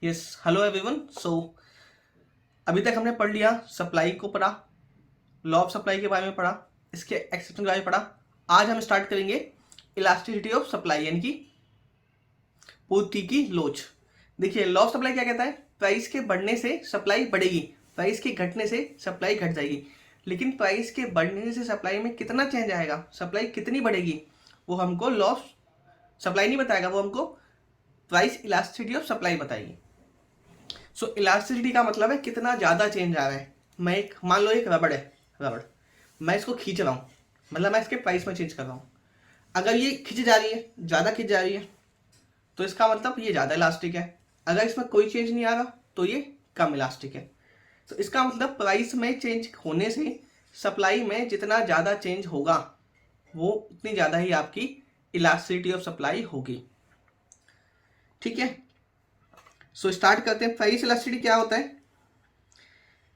Yes hello everyone. अभी तक हमने पढ़ लिया, सप्लाई को पढ़ा, लॉ ऑफ सप्लाई के बारे में पढ़ा, इसके एक्सेप्शन के बारे में पढ़ा। आज हम स्टार्ट करेंगे इलास्टिसिटी ऑफ सप्लाई यानी कि पूर्ति की लोच। देखिए, लॉ ऑफ सप्लाई क्या कहता है? प्राइस के बढ़ने से सप्लाई बढ़ेगी, प्राइस के घटने से सप्लाई घट जाएगी। लेकिन प्राइस के बढ़ने से सप्लाई में कितना चेंज आएगा, सप्लाई कितनी बढ़ेगी, वो हमको लॉ ऑफ सप्लाई नहीं बताएगा, वो हमको प्राइस इलास्टिसिटी ऑफ सप्लाई बताएगी। सो इलास्टिसिटी का मतलब है कितना ज़्यादा चेंज आ रहा है। मैं एक मान लो एक रबड़ है, रबड़ मैं इसको खींच रहा हूँ, मतलब मैं इसके प्राइस में चेंज कर रहा हूँ। अगर ये खिंच जा रही है, ज़्यादा खिंच जा रही है, तो इसका मतलब ये ज़्यादा इलास्टिक है। अगर इसमें कोई चेंज नहीं आ रहा तो ये कम इलास्टिक है। तो इसका मतलब प्राइस में चेंज होने से सप्लाई में जितना ज़्यादा चेंज होगा वो उतनी ज़्यादा ही आपकी इलास्टिसिटी ऑफ सप्लाई होगी। ठीक है, सो स्टार्ट करते हैं। प्राइस इलास्टिसिटी क्या होता है?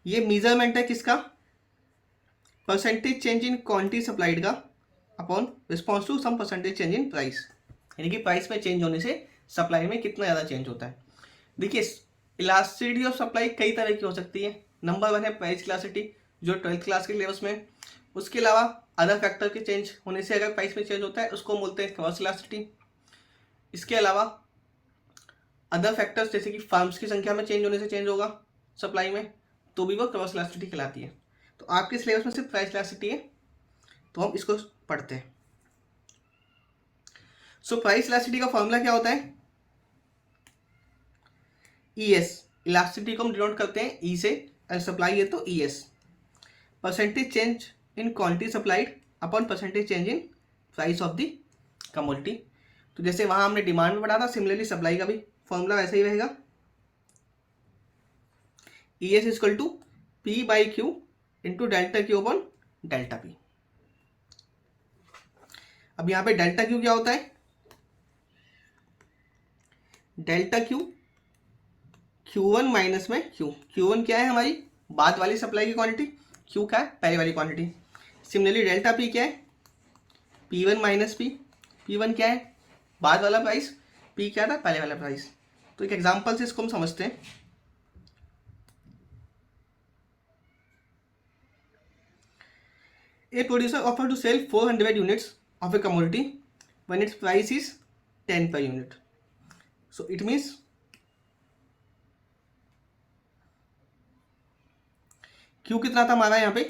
ये मेजरमेंट है किसका? Percentage change in quantity supplied का upon response to some percentage change in price, यानी कि प्राइस में चेंज होने से सप्लाई में कितना ज़्यादा चेंज होता है। देखिए, इलास्टिसिटी ऑफ सप्लाई कई तरह की हो सकती है। नंबर 1 है प्राइस इलास्टिसिटी, जो 12th क्लास के सिलेबस में। उसके अलावा अदर फैक्टर के चेंज होने से अगर प्राइस में चेंज होता है उसको बोलते हैं क्रॉस इलास्टिसिटी। इसके अलावा अदर फैक्टर्स जैसे कि फर्म्स की संख्या में चेंज होने से चेंज होगा सप्लाई में, तो भी वो क्रॉस इलास्टिसिटी कहलाती है। तो आपके सिलेबस में सिर्फ प्राइस इलास्टिसिटी है, तो हम इसको पढ़ते हैं। सो प्राइस इलास्टिसिटी का फॉर्मूला क्या होता है? ES, इलास्टिसिटी को हम डिनोट करते हैं ई से, और सप्लाई है तो ES, percentage change in quantity supplied upon percentage change in price of the commodity. तो जैसे वहां हमने डिमांड में पढ़ा था, सिमिलरली सप्लाई का भी फॉर्मूला वैसा ही रहेगा। ES equal to P by Q into delta Q upon delta P। अब यहाँ पे डेल्टा Q क्या होता है? डेल्टा Q Q1 माइनस में Q। Q1 क्या है? हमारी बाद वाली सप्लाई की क्वांटिटी। Q क्या है? पहले वाली क्वांटिटी। सिमिलरली डेल्टा P क्या है? P1 minus P। P1 क्या है? बाद वाला प्राइस। P क्या था? पहले वाला प्राइस। तो एक एग्जांपल से इसको हम समझते हैं। A producer offered to sell 400 units of a commodity when its price is 10 per unit. So it means Q कितना था हमारा? यहाँ पे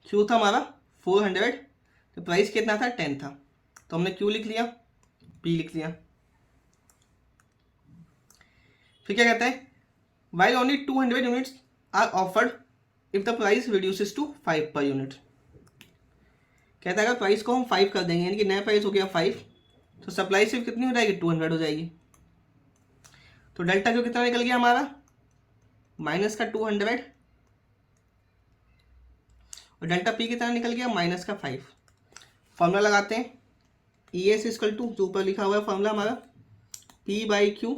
Q था हमारा 400, तो प्राइस कितना था? 10 था। तो हमने Q लिख लिया, P लिख लिया। फिर क्या कहता है? While only 200 units are offered if the price reduces to 5 per unit. कहता है अगर प्राइस को हम 5 कर देंगे, यानी कि नया प्राइस हो गया 5, तो सप्लाई सिर्फ कितनी हो जाएगी? 200 हो जाएगी। तो डेल्टा क्यू कितना निकल गया हमारा? माइनस का 200, और डेल्टा पी कितना निकल गया? माइनस का 5। फॉर्मूला लगाते हैं। ES इक्वल टू, जो ऊपर लिखा हुआ है फॉर्मूला हमारा, P बाई Q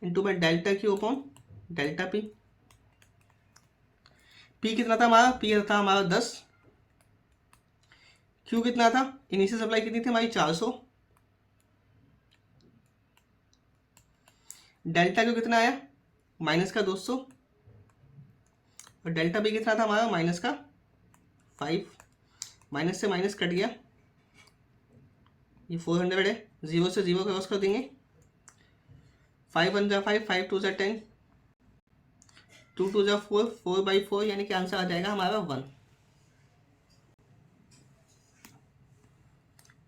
इंटू में delta Q upon delta P। P कितना था हमारा? P था हमारा 10। Q कितना था? इनिशियल सप्लाई कितनी थी हमारी? 400। डेल्टा Q कितना आया? माइनस का 200, और डेल्टा P कितना था हमारा? माइनस का 5। माइनस से माइनस कट गया, ये 400 है, 0 से 0 क्रॉस कर देंगे। 5 1 जा 5, 5 2 जा 10, 2 2 जा 4, 4 बाई 4, यानी कि आंसर आ जाएगा हमारा 1।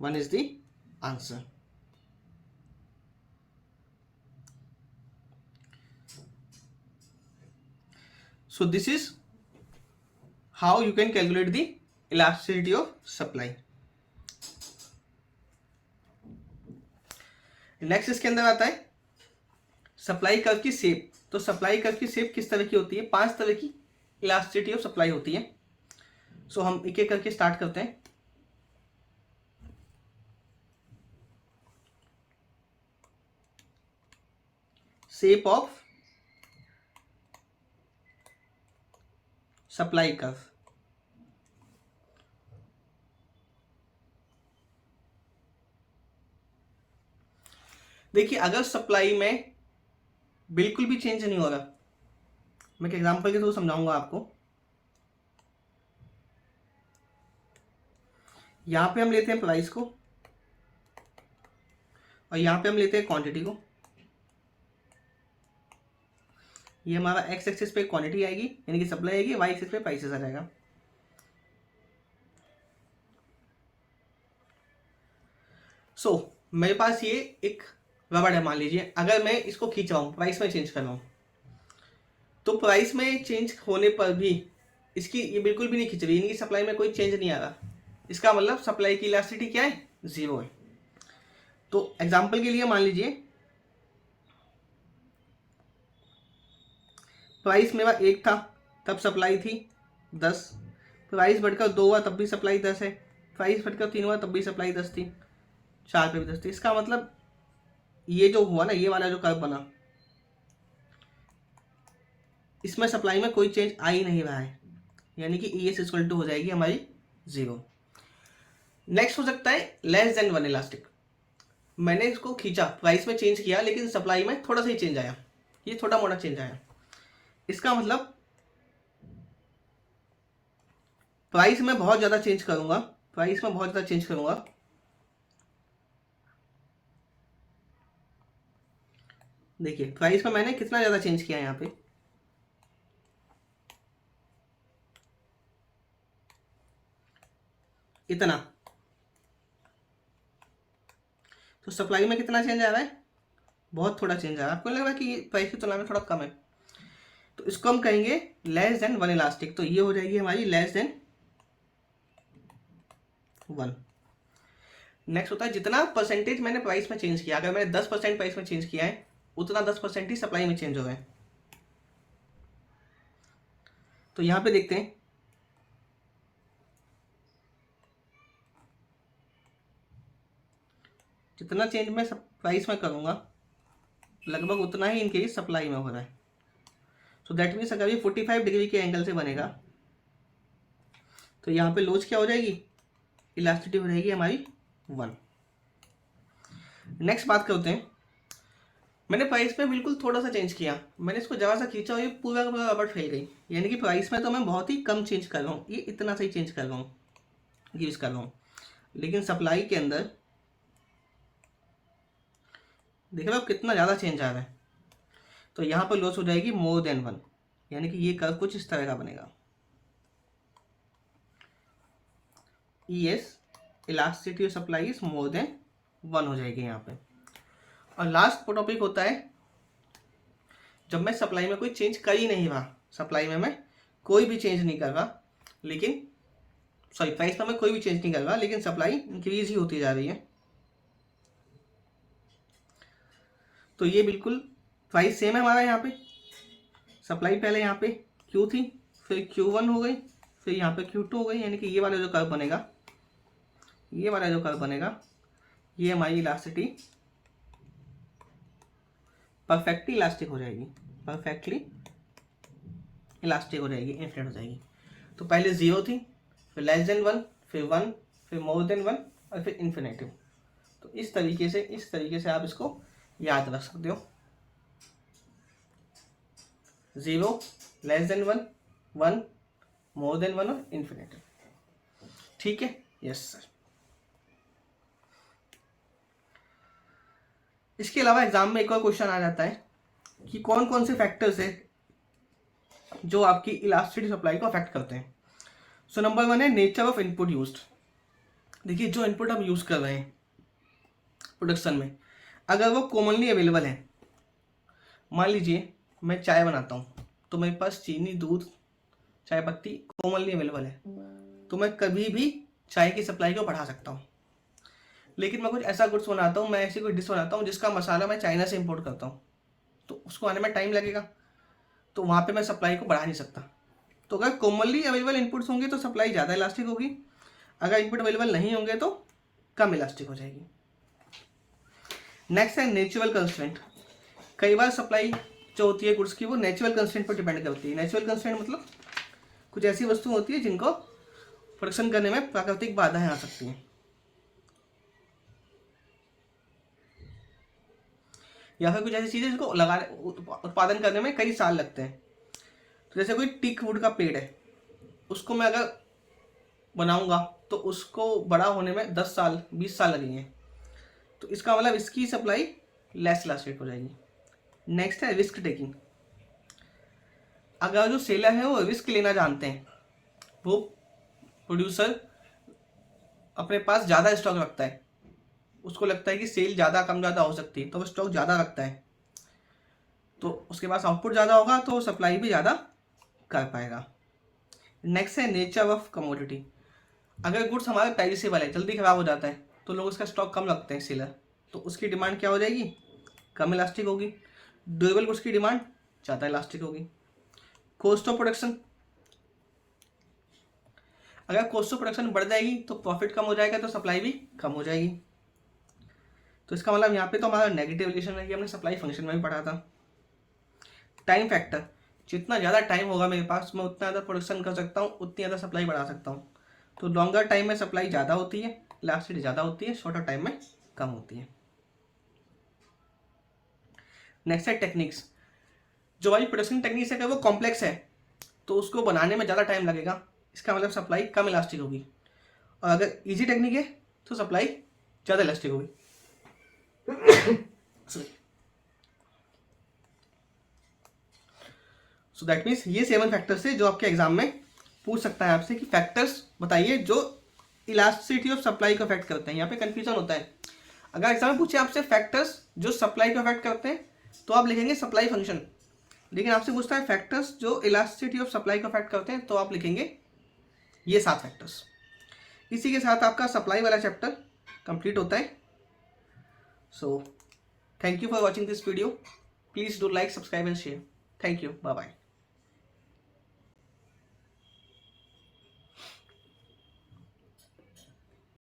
1 is the answer. So this is how you can calculate the elasticity of supply. Next इसके अंदर आता है सप्लाई कर्व की शेप। तो सप्लाई कर्व की शेप किस तरह की होती है? 5 तरह की इलास्टिसिटी ऑफ सप्लाई होती है। सो हम एक एक करके स्टार्ट करते हैं। Shape of supply curve. देखिए, अगर सप्लाई में बिल्कुल भी चेंज नहीं हो रहा। मैं एक एग्जांपल के थ्रू समझाऊंगा आपको। यहाँ पे हम लेते हैं प्राइस को और यहाँ पे हम लेते हैं क्वांटिटी को। ये हमारा एक्स एक्सिस पे क्वांटिटी आएगी यानी कि सप्लाई आएगी, वाई एक्सिस पे प्राइसेस आ जाएगा। मेरे पास ये एक रबड़ है, मान लीजिए अगर मैं इसको खींच रहा हूँ, प्राइस में चेंज कर रहा हूँ, तो प्राइस में चेंज होने पर भी इसकी ये बिल्कुल भी नहीं खींच रही, इनकी सप्लाई में कोई चेंज नहीं आ रहा। इसका मतलब सप्लाई की इलास्टिसिटी क्या है, 0 है। तो एग्जांपल के लिए मान लीजिए प्राइस मेरा 1 था तब सप्लाई थी 10, प्राइस बढ़कर 2 हुआ तब भी सप्लाई 10 है, प्राइस बढ़कर 3 हुआ तब भी सप्लाई 10 थी, 4 पे भी 10 थी। इसका मतलब ये जो हुआ ना, ये वाला जो कर्व बना, इसमें सप्लाई में कोई चेंज आ ही नहीं रहा है, यानी कि ई एस इक्वल टू हो जाएगी हमारी 0। नेक्स्ट हो सकता है लेस देन 1 इलास्टिक। मैंने इसको खींचा, प्राइस में चेंज किया, लेकिन सप्लाई में थोड़ा सा ही चेंज आया, ये थोड़ा मोटा चेंज आया। इसका मतलब प्राइस में बहुत ज़्यादा चेंज करूंगा, प्राइस में बहुत ज़्यादा चेंज करूंगा, देखिए प्राइस में मैंने कितना ज़्यादा चेंज किया यहाँ पे, इतना। तो सप्लाई में कितना चेंज आ रहा है, बहुत थोड़ा चेंज आ रहा है। आपको लग रहा है कि प्राइस की तुलना में थोड़ा कम है, तो इसको हम कहेंगे लेस देन 1 इलास्टिक। तो ये हो जाएगी हमारी लेस देन 1। नेक्स्ट होता है जितना परसेंटेज मैंने प्राइस में चेंज किया, अगर मैंने 10% प्राइस में चेंज किया है, उतना 10% ही सप्लाई में चेंज हो गए। तो यहां पे देखते हैं, जितना चेंज मैं प्राइस में करूंगा लगभग उतना ही इनके सप्लाई में हो रहा है। सो दैट मीन्स अगर ये 45 डिग्री के एंगल से बनेगा तो यहाँ पे लोच क्या हो जाएगी, इलास्टिसिटी हो जाएगी हमारी 1। नेक्स्ट बात करते हैं, मैंने प्राइस में बिल्कुल थोड़ा सा चेंज किया, मैंने इसको ज़रा सा खींचा और ये पूरा का पूरा रबड़ फैल गई, यानी कि प्राइस में तो मैं बहुत ही कम चेंज कर रहा हूँ, ये इतना सा ही चेंज कर रहा हूँ, यूज़ कर रहा हूँ, लेकिन सप्लाई के अंदर देख रहे हो कितना ज़्यादा चेंज आ रहा है। तो यहाँ पर लॉस हो जाएगी मोर देन 1, यानी कि ये कर्व कुछ इस तरह का बनेगा। E S elasticity of supply is more than 1 हो जाएगी यहाँ पे। और लास्ट टॉपिक होता है जब मैं सप्लाई में कोई चेंज कर ही नहीं रहा, सप्लाई में मैं कोई भी चेंज नहीं कर रहा, लेकिन सॉरी प्राइस में मैं कोई भी चेंज नहीं कर रहा, लेकिन सप्लाई इंक्रीज ही होती जा रही है। तो ये बिल्कुल प्राइस सेम है हमारा, यहाँ पे सप्लाई पहले यहाँ पे Q थी, फिर Q1 हो गई, फिर यहाँ पे Q2 हो गई, यानी कि ये वाला जो कर्व बनेगा, ये वाला जो कर्व बनेगा, ये हमारी इलास्टिसिटी परफेक्टली इलास्टिक हो जाएगी, परफेक्टली इलास्टिक हो जाएगी, इन्फिनिट हो जाएगी। तो पहले 0 थी, फिर लेस देन 1, फिर 1, फिर मोर देन 1 और फिर इन्फिनेटिव। तो इस तरीके से आप इसको याद रख सकते हो, 0, लेस देन 1, 1, मोर देन 1 और इन्फिनेटिव। ठीक है, यस सर। इसके अलावा एग्जाम में एक और क्वेश्चन आ जाता है कि कौन कौन से फैक्टर्स है जो आपकी इलास्टिसिटी सप्लाई को अफेक्ट करते हैं। सो नंबर 1 है नेचर ऑफ इनपुट यूज्ड। देखिए जो इनपुट हम यूज़ कर रहे हैं प्रोडक्शन में, अगर वो कॉमनली अवेलेबल है, मान लीजिए मैं चाय बनाता हूँ तो मेरे पास चीनी, दूध, चाय पत्ती कॉमनली अवेलेबल है, तो मैं कभी भी चाय की सप्लाई को बढ़ा सकता हूँ। लेकिन मैं कुछ ऐसा गुड्स बनाता हूँ, मैं ऐसी कोई डिश बनाता हूँ जिसका मसाला मैं चाइना से इंपोर्ट करता हूँ, तो उसको आने में टाइम लगेगा, तो वहाँ पे मैं सप्लाई को बढ़ा नहीं सकता। तो अगर कॉमनली अवेलेबल इनपुट्स होंगे तो सप्लाई ज़्यादा इलास्टिक होगी, अगर इनपुट अवेलेबल नहीं होंगे तो कम इलास्टिक हो जाएगी। नेक्स्ट है नेचुरल कंस्ट्रेंट। कई बार सप्लाई जो होती है गुड्स की वो नेचुरल कंस्ट्रेंट पर डिपेंड करती है। नेचुरल कंस्ट्रेंट मतलब कुछ ऐसी वस्तु होती है जिनको प्रोडक्शन करने में प्राकृतिक बाधाएं आ सकती हैं। या फिर कुछ ऐसी चीज़ें जिसको उत्पादन करने में कई साल लगते हैं। तो जैसे कोई टीक वुड का पेड़ है, उसको मैं अगर बनाऊंगा तो उसको बड़ा होने में 10 साल 20 साल लगेंगे। तो इसका मतलब इसकी सप्लाई लेस इलास्टिक हो जाएगी। नेक्स्ट है रिस्क टेकिंग। अगर जो सेलर है वो रिस्क लेना जानते हैं, वो प्रोड्यूसर अपने पास ज़्यादा स्टॉक रखता है, उसको लगता है कि सेल ज़्यादा कम ज़्यादा हो सकती है तो वो स्टॉक ज़्यादा रखता है, तो उसके पास आउटपुट ज़्यादा होगा तो वो सप्लाई भी ज़्यादा कर पाएगा। नेक्स्ट है नेचर ऑफ कमोडिटी। अगर गुड्स हमारे पेरिसेबल है, जल्दी ख़राब हो जाता है, तो लोग उसका स्टॉक कम रखते हैं सेलर, तो उसकी डिमांड क्या हो जाएगी, कम इलास्टिक होगी। ड्यूरेबल गुड्स की डिमांड ज़्यादा इलास्टिक होगी। कॉस्ट ऑफ प्रोडक्शन, अगर कॉस्ट ऑफ प्रोडक्शन बढ़ जाएगी तो प्रॉफिट कम हो जाएगा, तो सप्लाई भी कम हो जाएगी। तो इसका मतलब यहाँ पे तो हमारा नेगेटिव रिलेशन है, कि हमने सप्लाई फंक्शन में भी पढ़ा था। टाइम फैक्टर, जितना ज़्यादा टाइम होगा मेरे पास, मैं उतना ज़्यादा प्रोडक्शन कर सकता हूँ, उतनी ज़्यादा सप्लाई बढ़ा सकता हूँ। तो लॉन्गर टाइम में सप्लाई ज़्यादा होती है, इलास्टिसिटी ज़्यादा होती है, शॉर्टर टाइम में कम होती है। नेक्स्ट है टेक्निक्स। जो हमारी प्रोडक्शन टेक्निक्स है अगर वो कॉम्प्लेक्स है तो उसको बनाने में ज़्यादा टाइम लगेगा, इसका मतलब सप्लाई कम इलास्टिक होगी। और अगर इजी टेक्निक है तो सप्लाई ज़्यादा इलास्टिक होगी। सो दैट मीन्स ये 7 फैक्टर्स है जो आपके एग्जाम में पूछ सकता है आपसे कि फैक्टर्स बताइए जो इलास्टिसिटी ऑफ सप्लाई को अफेक्ट करते हैं। यहाँ पे कंफ्यूजन होता है, अगर एग्जाम में पूछे आपसे फैक्टर्स जो सप्लाई को अफेक्ट करते हैं तो आप लिखेंगे सप्लाई फंक्शन, लेकिन आपसे पूछता है फैक्टर्स जो इलास्टिसिटी ऑफ सप्लाई को अफेक्ट करते हैं तो आप लिखेंगे ये 7 फैक्टर्स। इसी के साथ आपका सप्लाई वाला चैप्टर कंप्लीट होता है। So thank you for watching this video, please do like, subscribe and share. Thank you, bye bye.